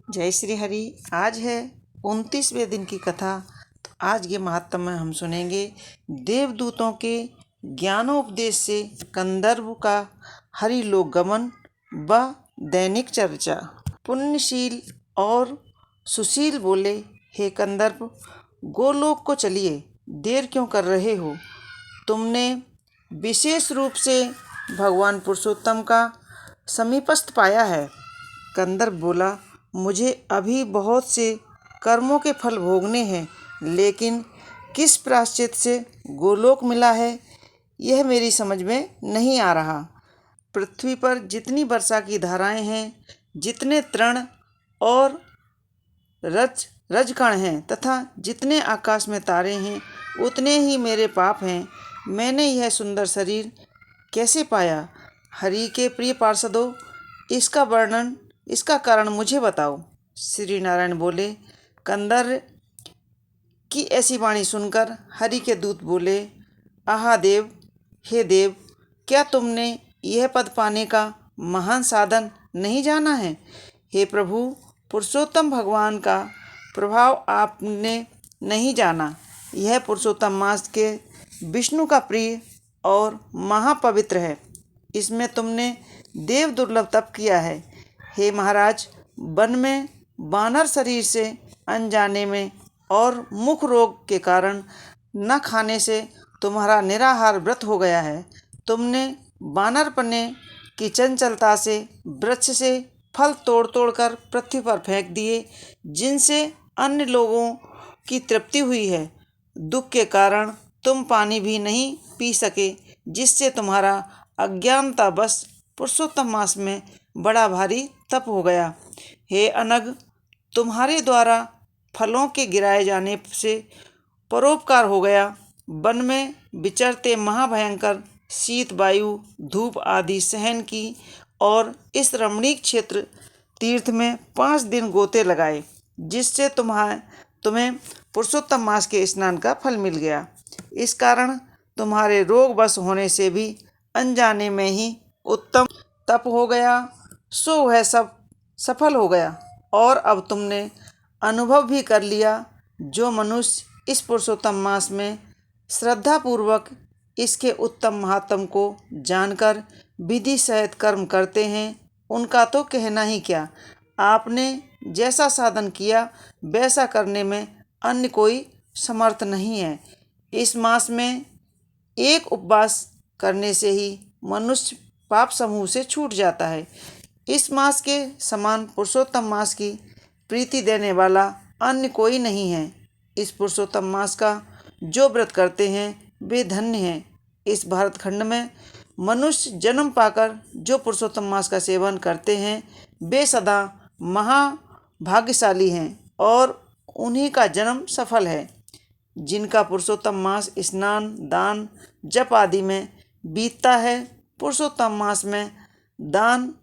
जय श्री हरि। आज है 29वें दिन की कथा। तो आज के महात्म में हम सुनेंगे देवदूतों के ज्ञानोपदेश से कंदर्प का हरिलोक गमन व दैनिक चर्चा। पुण्यशील और सुशील बोले, हे कंदर्प, गोलोक को चलिए, देर क्यों कर रहे हो? तुमने विशेष रूप से भगवान पुरुषोत्तम का समीपस्थ पाया है। कंदर्प बोला, मुझे अभी बहुत से कर्मों के फल भोगने हैं, लेकिन किस प्रायश्चित से गोलोक मिला है, यह मेरी समझ में नहीं आ रहा। पृथ्वी पर जितनी वर्षा की धाराएं हैं, जितने तृण और रजकण हैं तथा जितने आकाश में तारे हैं, उतने ही मेरे पाप हैं। मैंने यह सुंदर शरीर कैसे पाया? हरि के प्रिय पार्षदों, इसका कारण मुझे बताओ। श्री नारायण बोले। कंदर्प की ऐसी वाणी सुनकर हरि के दूत बोले, आहा देव, हे देव, क्या तुमने यह पद पाने का महान साधन नहीं जाना है? हे प्रभु, पुरुषोत्तम भगवान का प्रभाव आपने नहीं जाना। यह पुरुषोत्तम मास के विष्णु का प्रिय और महापवित्र है। इसमें तुमने देव दुर्लभ तप किया है। हे महाराज, वन में वानर शरीर से अनजाने में और मुख रोग के कारण न खाने से तुम्हारा निराहार व्रत हो गया है। तुमने वानरपने की चंचलता से वृक्ष से फल तोड़ तोड़ कर पृथ्वी पर फेंक दिए, जिनसे अन्य लोगों की तृप्ति हुई है। दुख के कारण तुम पानी भी नहीं पी सके, जिससे तुम्हारा अज्ञानतावश पुरुषोत्तम मास में बड़ा भारी तप हो गया। हे अनग, तुम्हारे द्वारा फलों के गिराए जाने से परोपकार हो गया। वन में विचरते महाभयंकर शीत, वायु, धूप आदि सहन की और इस रमणीक क्षेत्र तीर्थ में 5 दिन गोते लगाए, जिससे तुम्हें पुरुषोत्तम मास के स्नान का फल मिल गया। इस कारण तुम्हारे रोग वश होने से भी अनजाने में ही उत्तम तप हो गया, सो वह सब सफल हो गया। और अब तुमने अनुभव भी कर लिया, जो मनुष्य इस पुरुषोत्तम मास में श्रद्धापूर्वक इसके उत्तम महात्म को जानकर विधि सहित कर्म करते हैं, उनका तो कहना ही क्या। आपने जैसा साधन किया वैसा करने में अन्य कोई समर्थ नहीं है। इस मास में एक उपवास करने से ही मनुष्य पाप समूह से छूट जाता है। इस मास के समान पुरुषोत्तम मास की प्रीति देने वाला अन्य कोई नहीं है। इस पुरुषोत्तम मास का जो व्रत करते हैं वे धन्य हैं। इस भारतखंड में मनुष्य जन्म पाकर जो पुरुषोत्तम मास का सेवन करते हैं, वे सदा महाभाग्यशाली हैं और उन्हीं का जन्म सफल है। जिनका पुरुषोत्तम मास स्नान, दान, जप आदि में बीतता है, पुरुषोत्तम मास में दान,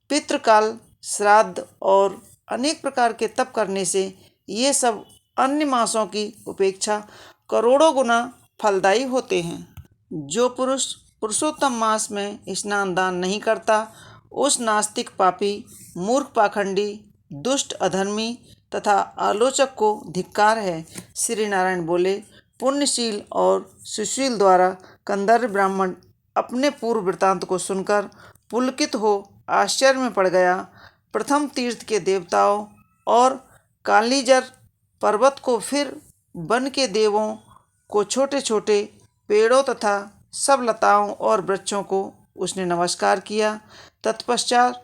पितृकाल, श्राद्ध और अनेक प्रकार के तप करने से ये सब अन्य मासों की उपेक्षा करोड़ों गुना फलदायी होते हैं। जो पुरुष पुरुषोत्तम मास में स्नान दान नहीं करता, उस नास्तिक, पापी, मूर्ख, पाखंडी, दुष्ट, अधर्मी तथा आलोचक को धिक्कार है। श्री नारायण बोले। पुण्यशील और सुशील द्वारा कंदर्प ब्राह्मण अपने पूर्व वृत्तांत को सुनकर पुलकित हो आश्चर्य में पड़ गया। प्रथम तीर्थ के देवताओं और कालीजर पर्वत को, फिर वन के देवों को, छोटे छोटे पेड़ों तथा सब लताओं और वृक्षों को उसने नमस्कार किया। तत्पश्चात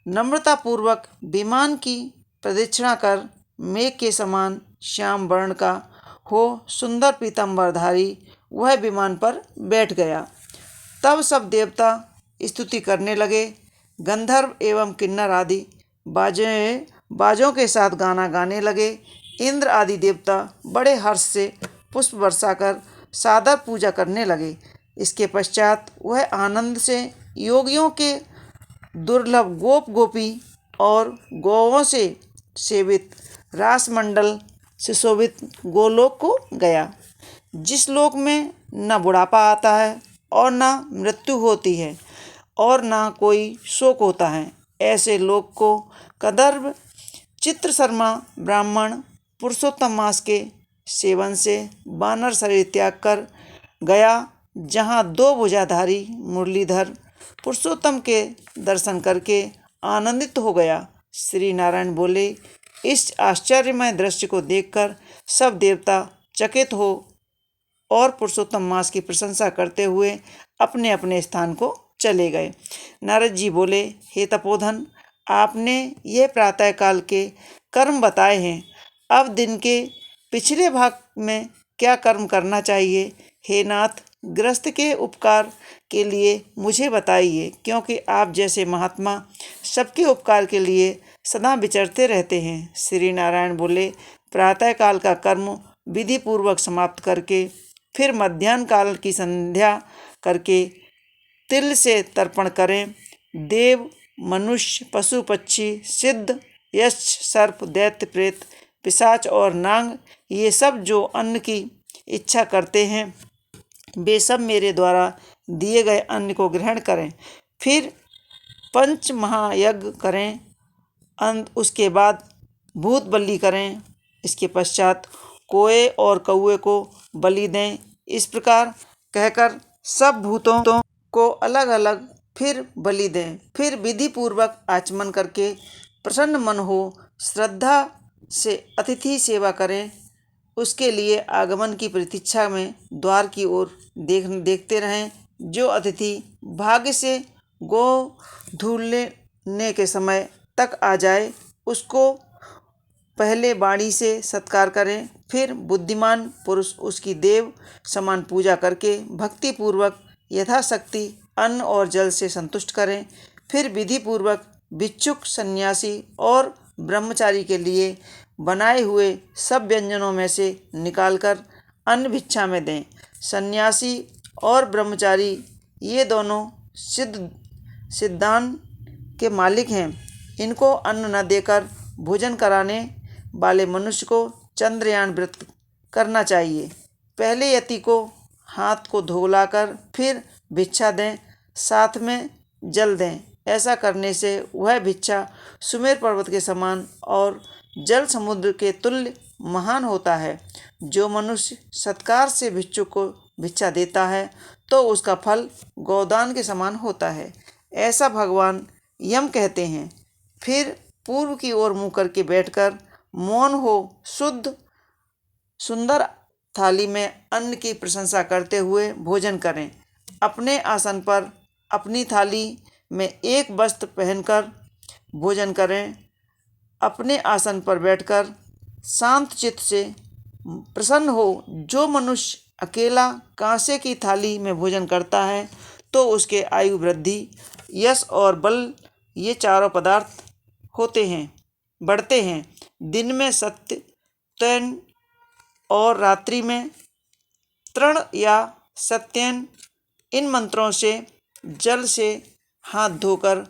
नम्रतापूर्वक विमान की प्रदक्षिणा कर मेघ के समान श्याम वर्ण का हो सुंदर पीताम्बरधारी वह विमान पर बैठ गया। तब सब देवता स्तुति करने लगे। गंधर्व एवं किन्नर आदि बाजों के साथ गाना गाने लगे। इंद्र आदि देवता बड़े हर्ष से पुष्प वर्षा कर सादर पूजा करने लगे। इसके पश्चात वह आनंद से योगियों के दुर्लभ गोप गोपी और गौओं से सेवित रासमंडल से शोभित गोलोक को गया, जिस लोक में न बुढ़ापा आता है और न मृत्यु होती है और न कोई शोक होता है। ऐसे लोक को कंदर्प चित्र शर्मा ब्राह्मण पुरुषोत्तम मास के सेवन से वानर शरीर त्याग कर गया, जहाँ 2 भुजाधारी मुरलीधर पुरुषोत्तम के दर्शन करके आनंदित हो गया। श्री नारायण बोले, इस आश्चर्यमय दृश्य को देखकर सब देवता चकित हो और पुरुषोत्तम मास की प्रशंसा करते हुए अपने अपने स्थान को चले गए। नारद जी बोले, हे तपोधन, आपने ये प्रातःकाल के कर्म बताए हैं, अब दिन के पिछले भाग में क्या कर्म करना चाहिए? हे नाथ, गृहस्थ के उपकार के लिए मुझे बताइए, क्योंकि आप जैसे महात्मा सबके उपकार के लिए सदा विचरते रहते हैं। श्री नारायण बोले, प्रातःकाल का कर्म विधि पूर्वक समाप्त करके फिर मध्याह्न काल की संध्या करके तिल से तर्पण करें। देव, मनुष्य, पशु पक्षी, सिद्ध, यक्ष, सर्प, दैत्य, प्रेत, पिशाच और नाग, ये सब जो अन्न की इच्छा करते हैं, वे सब मेरे द्वारा दिए गए अन्न को ग्रहण करें। फिर 5 महायज्ञ करें, उसके बाद भूत बलि करें। इसके पश्चात कोए और कौए को बलि दें। इस प्रकार कहकर सब भूतों को अलग अलग फिर बलि दें। फिर विधि पूर्वक आचमन करके प्रसन्न मन हो श्रद्धा से अतिथि सेवा करें। उसके लिए आगमन की प्रतीक्षा में द्वार की ओर देखते रहें। जो अतिथि भाग्य से गो धुलने के समय तक आ जाए, उसको पहले वाणी से सत्कार करें। फिर बुद्धिमान पुरुष उसकी देव समान पूजा करके भक्ति पूर्वक यथाशक्ति अन्न और जल से संतुष्ट करें। फिर विधि पूर्वक भिक्षुक, सन्यासी और ब्रह्मचारी के लिए बनाए हुए सब व्यंजनों में से निकालकर अन्न भिक्षा में दें। सन्यासी और ब्रह्मचारी ये दोनों सिद्धांत के मालिक हैं। इनको अन्न न देकर भोजन कराने वाले मनुष्य को चंद्रयान व्रत करना चाहिए। पहले यति को हाथ को धोलाकर फिर भिक्षा दें, साथ में जल दें। ऐसा करने से वह भिक्षा सुमेर पर्वत के समान और जल समुद्र के तुल्य महान होता है। जो मनुष्य सत्कार से भिक्षुक को भिक्षा देता है तो उसका फल गोदान के समान होता है, ऐसा भगवान यम कहते हैं। फिर पूर्व की ओर मुँह करके बैठकर मौन हो शुद्ध सुंदर थाली में अन्न की प्रशंसा करते हुए भोजन करें। अपने आसन पर अपनी थाली में एक वस्त्र पहनकर भोजन करें। अपने आसन पर बैठकर शांत चित्त से प्रसन्न हो। जो मनुष्य अकेला कांसे की थाली में भोजन करता है तो उसके आयु वृद्धि, यश और बल, ये चारों पदार्थ बढ़ते हैं। दिन में सत्य, तैन और रात्रि में तृण या सत्यन, इन मंत्रों से जल से हाथ धोकर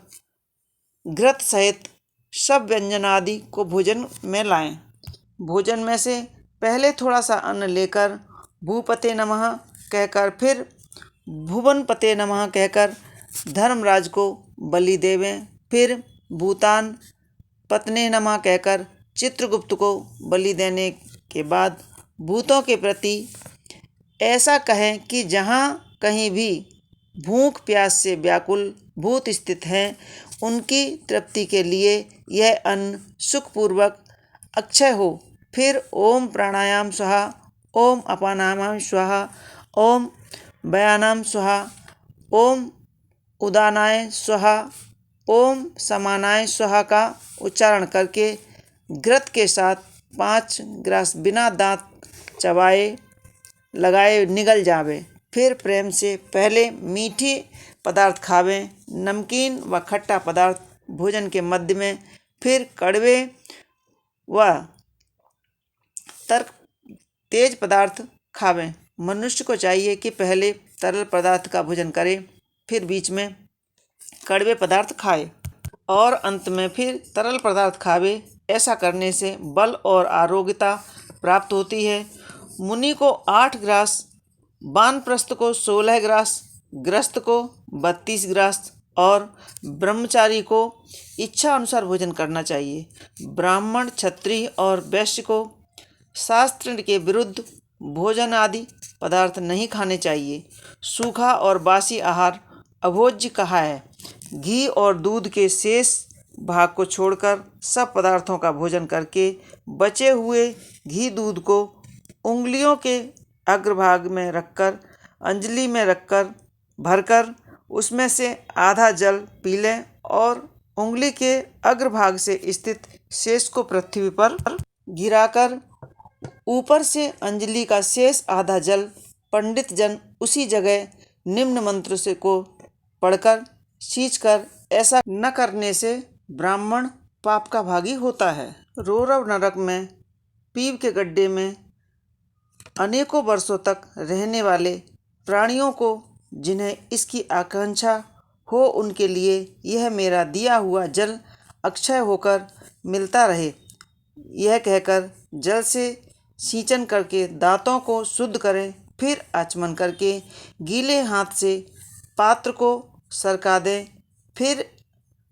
घृत सहित सब व्यंजन आदि को भोजन में लाएं। भोजन में से पहले थोड़ा सा अन्न लेकर भूपते नमः कहकर फिर भुवनपते नमः कहकर धर्मराज को बलि देवें। फिर भूतान पत्ने नमः कहकर चित्रगुप्त को बलि देने के बाद भूतों के प्रति ऐसा कहें कि जहाँ कहीं भी भूख प्यास से व्याकुल भूत स्थित हैं, उनकी तृप्ति के लिए यह अन्न सुखपूर्वक अक्षय हो। फिर ओम प्राणायाम स्वाहा, ओम अपानायाम स्वाहा, ओम व्यायाम स्वाहा, ओम उदानाय स्वाहा, ओम समानाय स्वाहा का उच्चारण करके घृत के साथ 5 ग्रास बिना दांत चबाए लगाए निगल जावे। फिर प्रेम से पहले मीठी पदार्थ खावें, नमकीन व खट्टा पदार्थ भोजन के मध्य में, फिर कड़वे व तेज पदार्थ खावें। मनुष्य को चाहिए कि पहले तरल पदार्थ का भोजन करे, फिर बीच में कड़वे पदार्थ खाए और अंत में फिर तरल पदार्थ खावे। ऐसा करने से बल और आरोग्यता प्राप्त होती है। मुनि को 8 ग्रास, वानप्रस्थ को 16 ग्रास, गृहस्थ को 32 ग्रास और ब्रह्मचारी को इच्छा अनुसार भोजन करना चाहिए। ब्राह्मण, क्षत्रिय और वैश्य को शास्त्र के विरुद्ध भोजन आदि पदार्थ नहीं खाने चाहिए। सूखा और बासी आहार अभोज्य कहा है। घी और दूध के शेष भाग को छोड़कर सब पदार्थों का भोजन करके बचे हुए घी दूध को उंगलियों के अग्रभाग में रखकर अंजलि में रखकर भरकर उसमें से आधा जल पी लें और उंगली के अग्रभाग से स्थित शेष को पृथ्वी पर गिराकर ऊपर से अंजलि का शेष आधा जल पंडित जन उसी जगह निम्न मंत्र से को पढ़कर सींचकर, ऐसा न करने से ब्राह्मण पाप का भागी होता है। रौरव नरक में पीप के गड्ढे में अनेकों वर्षों तक रहने वाले प्राणियों को जिन्हें इसकी आकांक्षा हो उनके लिए यह मेरा दिया हुआ जल अक्षय होकर मिलता रहे। यह कहकर जल से सींचन करके दांतों को शुद्ध करें, फिर आचमन करके गीले हाथ से पात्र को सरका दें। फिर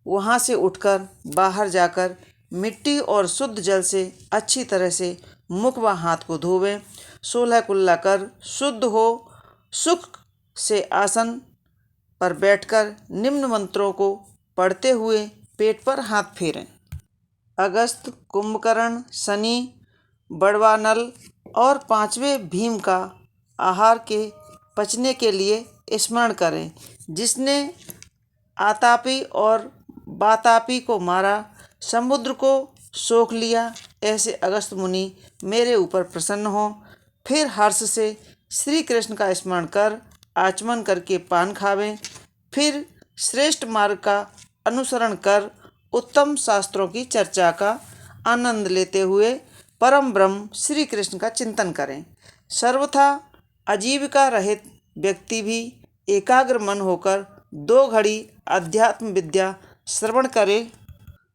वहाँ से उठकर बाहर जाकर मिट्टी और शुद्ध जल से अच्छी तरह से मुख व हाथ को धोवें। 16 कुल्ला कर शुद्ध हो सुख से आसन पर बैठकर निम्न मंत्रों को पढ़ते हुए पेट पर हाथ फेरें। अगस्त, कुंभकर्ण, शनि, बड़वानल और 5वें भीम का आहार के पचने के लिए स्मरण करें। जिसने आतापी और वातापी को मारा, समुद्र को सोख लिया, ऐसे अगस्त मुनि मेरे ऊपर प्रसन्न हो। फिर हर्ष से श्री कृष्ण का स्मरण कर आचमन करके पान खावें। फिर श्रेष्ठ मार्ग का अनुसरण कर उत्तम शास्त्रों की चर्चा का आनंद लेते हुए परम ब्रह्म श्री कृष्ण का चिंतन करें। सर्वथा आजीविका रहित व्यक्ति भी एकाग्र मन होकर 2 घड़ी अध्यात्म विद्या श्रवण करे।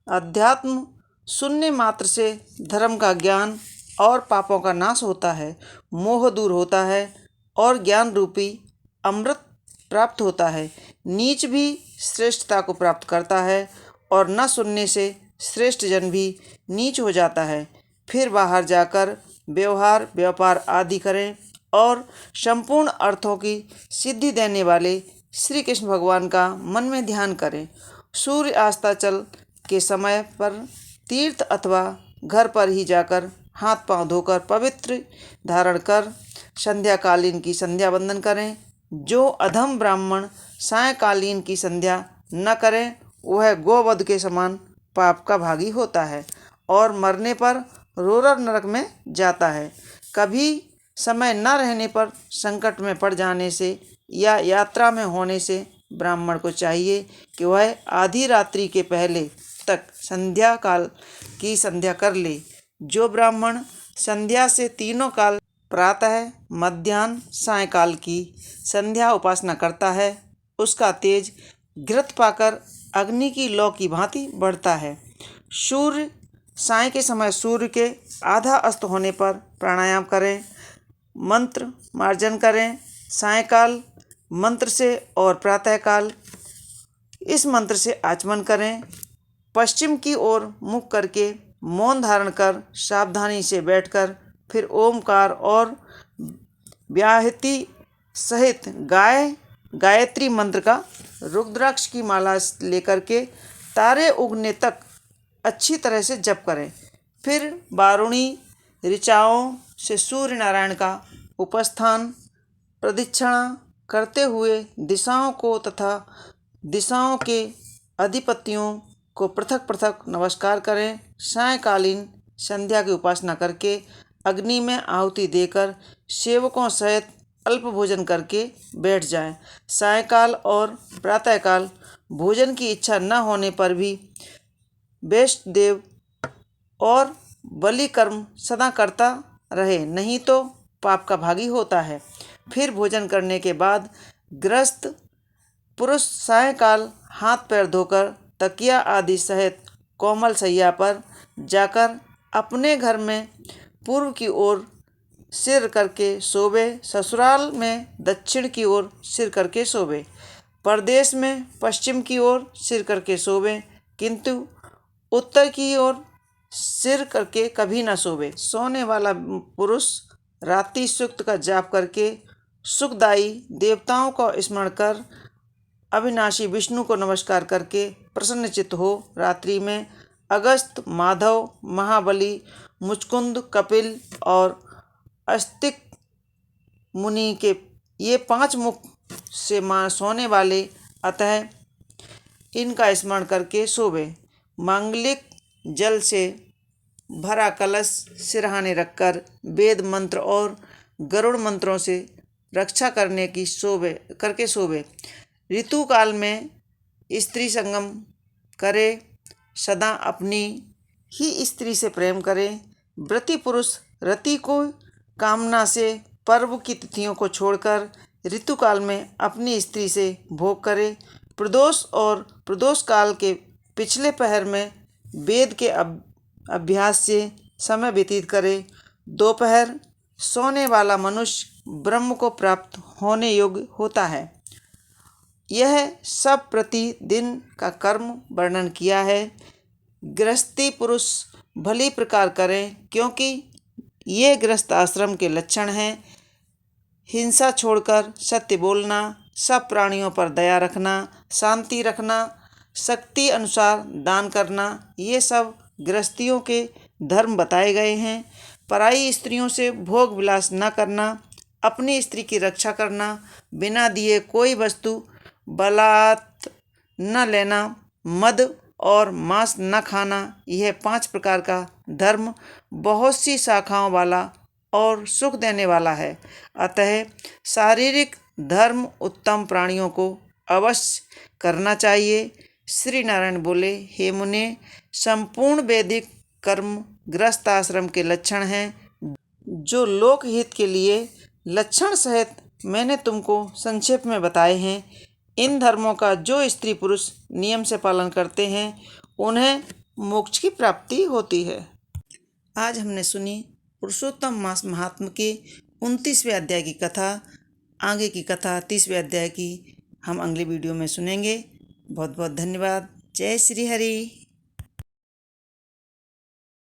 अध्यात्म सुनने मात्र से धर्म का ज्ञान और पापों का नाश होता है, मोह दूर होता है और ज्ञान रूपी अमृत प्राप्त होता है। नीच भी श्रेष्ठता को प्राप्त करता है और न सुनने से श्रेष्ठ जन भी नीच हो जाता है। फिर बाहर जाकर व्यवहार व्यापार आदि करें और संपूर्ण अर्थों की सिद्धि देने वाले श्री कृष्ण भगवान का मन में ध्यान करें। सूर्य अस्ताचल के समय पर तीर्थ अथवा घर पर ही जाकर हाथ पांव धोकर पवित्र धारण कर संध्याकालीन की संध्या वंदन करें। जो अधम ब्राह्मण सायंकालीन की संध्या न करें वह गोवध के समान पाप का भागी होता है और मरने पर रोरर नरक में जाता है। कभी समय न रहने पर संकट में पड़ जाने से या यात्रा में होने से ब्राह्मण को चाहिए कि वह आधी रात्रि के पहले तक संध्या काल की संध्या कर ले। जो ब्राह्मण संध्या से तीनों काल प्रातः, मध्याह्न, सायंकाल की संध्या उपासना करता है उसका तेज घृत पाकर अग्नि की लौ की भांति बढ़ता है। सूर्य साय के समय सूर्य के आधा अस्त होने पर प्राणायाम करें, मंत्र मार्जन करें। सायंकाल मंत्र से और प्रातःकाल इस मंत्र से आचमन करें। पश्चिम की ओर मुख करके मौन धारण कर सावधानी से बैठकर फिर ओमकार और व्याहति सहित गायत्री मंत्र का रुद्राक्ष की माला लेकर के तारे उगने तक अच्छी तरह से जप करें। फिर वारुणी ऋचाओं से सूर्य नारायण का उपस्थान प्रदक्षिणा करते हुए दिशाओं को तथा दिशाओं के अधिपतियों को पृथक पृथक नमस्कार करें। सायंकालीन संध्या की उपासना करके अग्नि में आहुति देकर सेवकों सहित अल्प भोजन करके बैठ जाएं। सायंकाल और प्रातःकाल भोजन की इच्छा न होने पर भी वैष्णदेव और बलि कर्म सदा करता रहे, नहीं तो पाप का भागी होता है। फिर भोजन करने के बाद गृहस्थ पुरुष सायंकाल हाथ पैर धोकर तकिया आदि सहित कोमल सैया पर जाकर अपने घर में पूर्व की ओर सिर करके सोवे, ससुराल में दक्षिण की ओर सिर करके सोवे। परदेश में पश्चिम की ओर सिर करके सोवे, किंतु उत्तर की ओर सिर करके कभी न सोवे। सोने वाला पुरुष रात्रि सूक्त का जाप करके सुखदायी देवताओं का स्मरण कर अविनाशी विष्णु को नमस्कार करके प्रसन्नचित्त हो रात्रि में अगस्त, माधव, महाबली, मुचकुंद, कपिल और अस्तिक मुनि के ये 5 मुख से सोने वाले, अतः इनका स्मरण करके सोवे। मांगलिक जल से भरा कलश सिरहाने रखकर वेद मंत्र और गरुड़ मंत्रों से रक्षा करने की सोवे। ऋतु काल में स्त्री संगम करे, सदा अपनी ही स्त्री से प्रेम करे। व्रती पुरुष रति को कामना से पर्व की तिथियों को छोड़कर ऋतु काल में अपनी स्त्री से भोग करे। प्रदोष और प्रदोष काल के पिछले पहर में वेद के अभ्यास से समय व्यतीत करे। दोपहर सोने वाला मनुष्य ब्रह्म को प्राप्त होने योग्य होता है। यह सब प्रतिदिन का कर्म वर्णन किया है। गृहस्थी पुरुष भली प्रकार करें, क्योंकि ये गृहस्थ आश्रम के लक्षण हैं। हिंसा छोड़कर सत्य बोलना, सब प्राणियों पर दया रखना, शांति रखना, शक्ति अनुसार दान करना, ये सब गृहस्थियों के धर्म बताए गए हैं। पराई स्त्रियों से भोग विलास न करना, अपनी स्त्री की रक्षा करना, बिना दिए कोई वस्तु बलात् न लेना, मद और मांस न खाना, यह 5 प्रकार का धर्म बहुत सी शाखाओं वाला और सुख देने वाला है। अतः शारीरिक धर्म उत्तम प्राणियों को अवश्य करना चाहिए। श्री नारायण बोले, हे मुने, संपूर्ण वैदिक कर्म गृहस्थ आश्रम के लक्षण हैं, जो लोकहित के लिए लक्षण सहित मैंने तुमको संक्षेप में बताए हैं। इन धर्मों का जो स्त्री पुरुष नियम से पालन करते हैं, उन्हें मोक्ष की प्राप्ति होती है। आज हमने सुनी पुरुषोत्तम मास महात्म के 29वें अध्याय की कथा। आगे की कथा 30वें अध्याय की हम अगले वीडियो में सुनेंगे। बहुत बहुत धन्यवाद। जय श्री हरि।